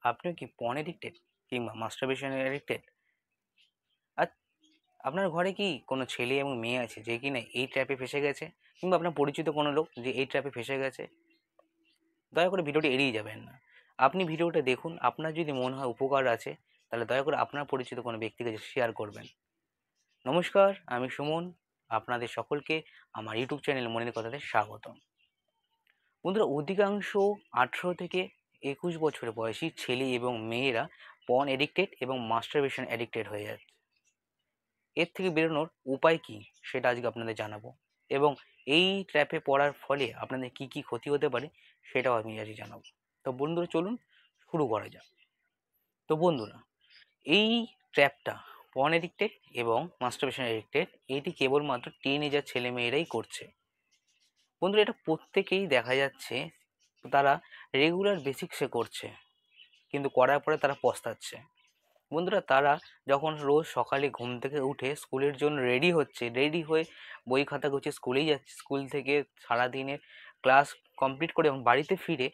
আপনিও কি porn addicted কিংবা মাস্টারবেশন এডিক্টেড? আর আপনার ঘরে কি কোনো ছেলে এবং মেয়ে আছে যে কিনা এই ট্র্যাপে ফেসে গেছে, কিংবা আপনার পরিচিত কোনো লোক যে এই ট্র্যাপে ফেসে গেছে? দয়া করে ভিডিওটি এড়িয়ে যাবেন না। আপনি ভিডিওটা দেখুন, আপনার যদি মনে হয় উপকার আছে তাহলে দয়া করে আপনার পরিচিত কোনো ব্যক্তিকে শেয়ার করবেন। নমস্কার, আমি সুমন। আপনাদের সকলকে আমার ইউটিউব চ্যানেল মনের কথাতে স্বাগতম। বন্ধুরা, অধিকাংশ 18 থেকে 21 বছর বয়সী ছেলে এবং মেয়েরা পর্ন এডিক্টেড এবং মাস্টারবেশন এডিক্টেড হয়ে যাচ্ছে। এর থেকে বেরোনোর উপায় কি সেটা আজকে আপনাদের জানাবো, এবং এই ট্র্যাপে পড়ার ফলে আপনাদের কি কি ক্ষতি হতে পারে সেটাও আমি আজকে জানাবো। তো বন্ধুরা, চলুন শুরু করা যাক। তো বন্ধুরা, এই ট্র্যাপটা পর্ন এডিক্টেড এবং মাস্টারবেশন এডিক্টেড এটি কেবলমাত্র টিনেজার ছেলে মেয়েরাই করছে। বন্ধুরা, এটা প্রত্যেকেই দেখা যাচ্ছে তারা রেগুলার বেসিক্সে করছে, কিন্তু করার পরে তারা পস্তাচ্ছে। বন্ধুরা, তারা যখন রোজ সকালে ঘুম থেকে উঠে স্কুলের জন্য রেডি হচ্ছে, রেডি হয়ে বই খাতা গুছিয়ে স্কুলেই যাচ্ছে, স্কুল থেকে সারাদিনের ক্লাস কমপ্লিট করে এবং বাড়িতে ফিরে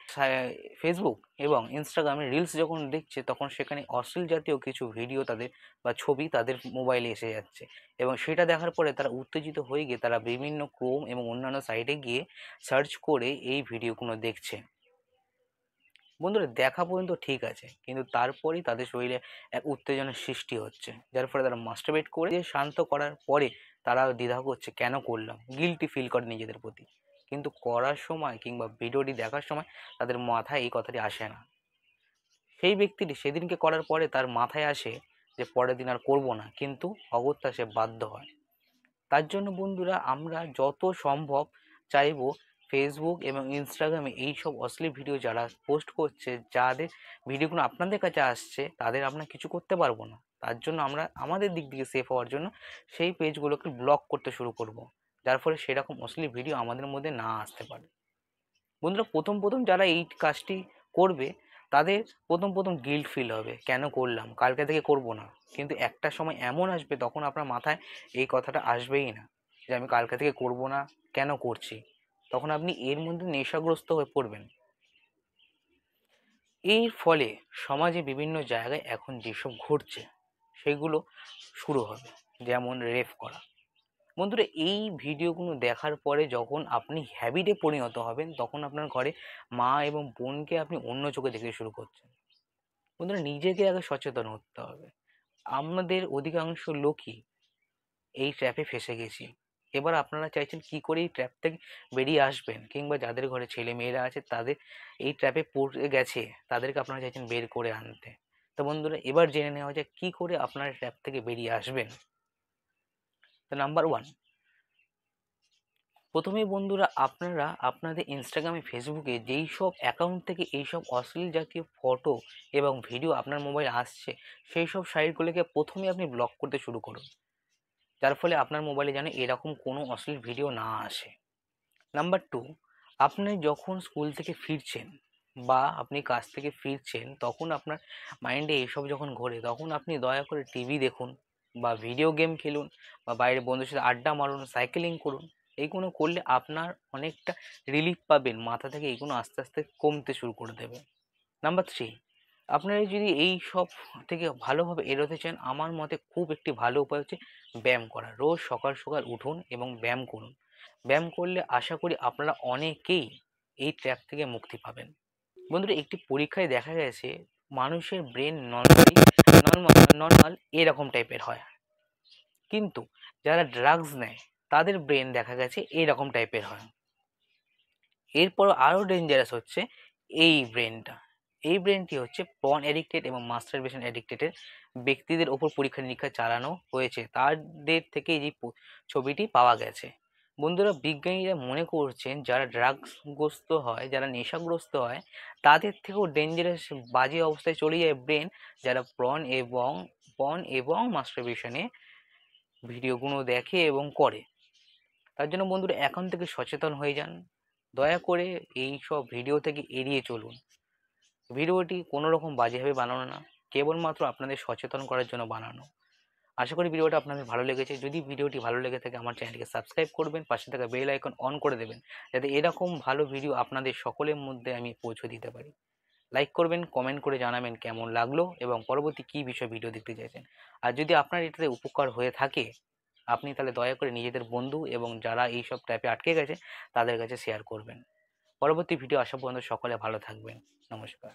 ফেসবুক এবং ইনস্টাগ্রামে রিলস যখন দেখছে, তখন সেখানে অশ্লীল জাতীয় কিছু ভিডিও তাদের বা ছবি তাদের মোবাইলে এসে যাচ্ছে, এবং সেটা দেখার পরে তারা উত্তেজিত হয়ে গিয়ে তারা বিভিন্ন ক্রোম এবং অন্যান্য সাইটে গিয়ে সার্চ করে এই ভিডিওগুলো দেখছে। বন্ধুরা, দেখা পর্যন্ত ঠিক আছে, কিন্তু তারপরেই তাদের শরীরে এক উত্তেজনার সৃষ্টি হচ্ছে, যার ফলে তারা মাস্টারবেট করে শান্ত করার পরে তারা দ্বিধা করছে কেন করলাম, গিল্টি ফিল করে নিজেদের প্রতি। কিন্তু করার সময় কিংবা ভিডিওটি দেখার সময় তাদের মাথায় এই কথাটি আসে না। সেই ব্যক্তিটি সেদিনকে করার পরে তার মাথায় আসে যে পরের দিন আর করবো না, কিন্তু অগত্যা সে বাধ্য হয়। তার জন্য বন্ধুরা, আমরা যত সম্ভব চাইবো ফেসবুক এবং ইনস্টাগ্রামে এইসব অশ্লীল ভিডিও যারা পোস্ট করছে, যাদের ভিডিওগুলো আপনাদের কাছে আসছে, তাদের আমরা কিছু করতে পারবো না। তার জন্য আমরা আমাদের দিক থেকে সেফ হওয়ার জন্য সেই পেজগুলোকে ব্লক করতে শুরু করব, যার ফলে সেরকম অশ্লীল ভিডিও আমাদের মধ্যে না আসতে পারে। বন্ধুরা, প্রথম প্রথম যারা এই কাজটি করবে তাদের প্রথম প্রথম গিল্ট ফিল হবে, কেন করলাম, কালকে থেকে করব না। কিন্তু একটা সময় এমন আসবে তখন আপনার মাথায় এই কথাটা আসবেই না যে আমি কালকে থেকে করব না, কেন করছি। তখন আপনি এর মধ্যে নেশাগ্রস্ত হয়ে পড়বেন। এর ফলে সমাজে বিভিন্ন জায়গায় এখন যেসব ঘটছে সেগুলো শুরু হবে, যেমন রেপ করা। বন্ধুরা, এই ভিডিওগুলো দেখার পরে যখন আপনি হ্যাবিটে পরিণত হবেন, তখন আপনার ঘরে মা এবং বোনকে আপনি অন্য চোখে দেখতে শুরু করছেন। বন্ধুরা, নিজেকে আগে সচেতন হতে হবে। আমাদের অধিকাংশ লোকই এই ট্র্যাপে ফেসে গেছি। এবার আপনারা চাইছেন কি করে এই ট্র্যাপ থেকে বেরিয়ে আসবেন, কিংবা যাদের ঘরে ছেলে মেয়েরা আছে তাদের এই ট্র্যাপে পড়ে গেছে তাদেরকে আপনারা চাইছেন বের করে আনতে। তো বন্ধুরা, এবার জেনে নেওয়া যায় কি করে আপনার ট্র্যাপ থেকে বেরিয়ে আসবেন। তো নাম্বার ওয়ান, প্রথমেই বন্ধুরা, আপনারা আপনাদের ইনস্টাগ্রামে ফেসবুকে যেই সব অ্যাকাউন্ট থেকে এইসব অশ্লীল জাতীয় ফটো এবং ভিডিও আপনার মোবাইলে আসছে, সেই সব সাইটগুলোকে প্রথমে আপনি ব্লক করতে শুরু করুন, যার ফলে আপনার মোবাইলে যেন এরকম কোনো অশ্লীল ভিডিও না আসে। নাম্বার টু, আপনি যখন স্কুল থেকে ফিরছেন বা আপনি কাজ থেকে ফিরছেন, তখন আপনার মাইন্ডে এইসব যখন ঘোরে, তখন আপনি দয়া করে টিভি দেখুন বা ভিডিও গেম খেলুন বা বাইরে বন্ধুদের সাথে আড্ডা মারুন, সাইকেলিং করুন। এইগুলো করলে আপনার অনেকটা রিলিফ পাবেন, মাথা থেকে এইগুলো আস্তে আস্তে কমতে শুরু করে দেবে। নাম্বার থ্রি, আপনারা যদি এই সব থেকে ভালোভাবে এড়োতে চান, আমার মতে খুব একটি ভালো উপায় হচ্ছে ব্যায়াম করা। রোজ সকাল সকাল উঠুন এবং ব্যায়াম করুন। ব্যায়াম করলে আশা করি আপনারা অনেকেই এই ট্র্যাপ থেকে মুক্তি পাবেন। বন্ধুরা, একটি পরীক্ষায় দেখা গেছে মানুষের ব্রেন নর্মাল এরকম টাইপের হয়, কিন্তু যারা ড্রাগস নেয় তাদের ব্রেন দেখা গেছে এইরকম টাইপের হয়। এরপর আরও ডেঞ্জারাস হচ্ছে এই ব্রেনটা। এই ব্রেনটি হচ্ছে পর্ন এডিক্টেড এবং মাস্টারবেশন এডিক্টেডের ব্যক্তিদের ওপর পরীক্ষা নিরীক্ষা চালানো হয়েছে, তাদের থেকে এই যে ছবিটি পাওয়া গেছে। বন্ধুরা, বিজ্ঞানীরা মনে করছেন যারা ড্রাগসগ্রস্ত হয়, যারা নেশাগ্রস্ত হয়, তাদের থেকেও ডেঞ্জারাস বাজে অবস্থায় চলে যায় ব্রেন যারা পর্ন এবং মাস্টারবেশনে ভিডিওগুলো দেখে এবং করে। তার জন্য বন্ধুরা, এখন থেকে সচেতন হয়ে যান। দয়া করে এই সব ভিডিও থেকে এড়িয়ে চলুন। ভিডিওটি কোনো রকম বাজেভাবে বানানো না, কেবলমাত্র আপনাদের সচেতন করার জন্য বানানো। আশা করি ভিডিওটা আপনাদের ভালো লেগেছে। যদি ভিডিওটি ভালো লেগে থাকে আমার চ্যানেলটিকে সাবস্ক্রাইব করবেন, পাশে থাকা বেল আইকন অন করে দেবেন, যাতে এরকম ভালো ভিডিও আপনাদের সকলের মধ্যে আমি পৌঁছে দিতে পারি। লাইক করবেন, কমেন্ট করে জানাবেন কেমন লাগলো এবং পরবর্তী কী বিষয় ভিডিও দেখতে চাইছেন। আর যদি আপনার এটাতে উপকার হয়ে থাকে, আপনি তাহলে দয়া করে নিজেদের বন্ধু এবং যারা এইসব ট্র্যাপে আটকে গেছে তাদের কাছে শেয়ার করবেন। পরবর্তী ভিডিও আসা পর্যন্ত সকলে ভালো থাকবেন। নমস্কার।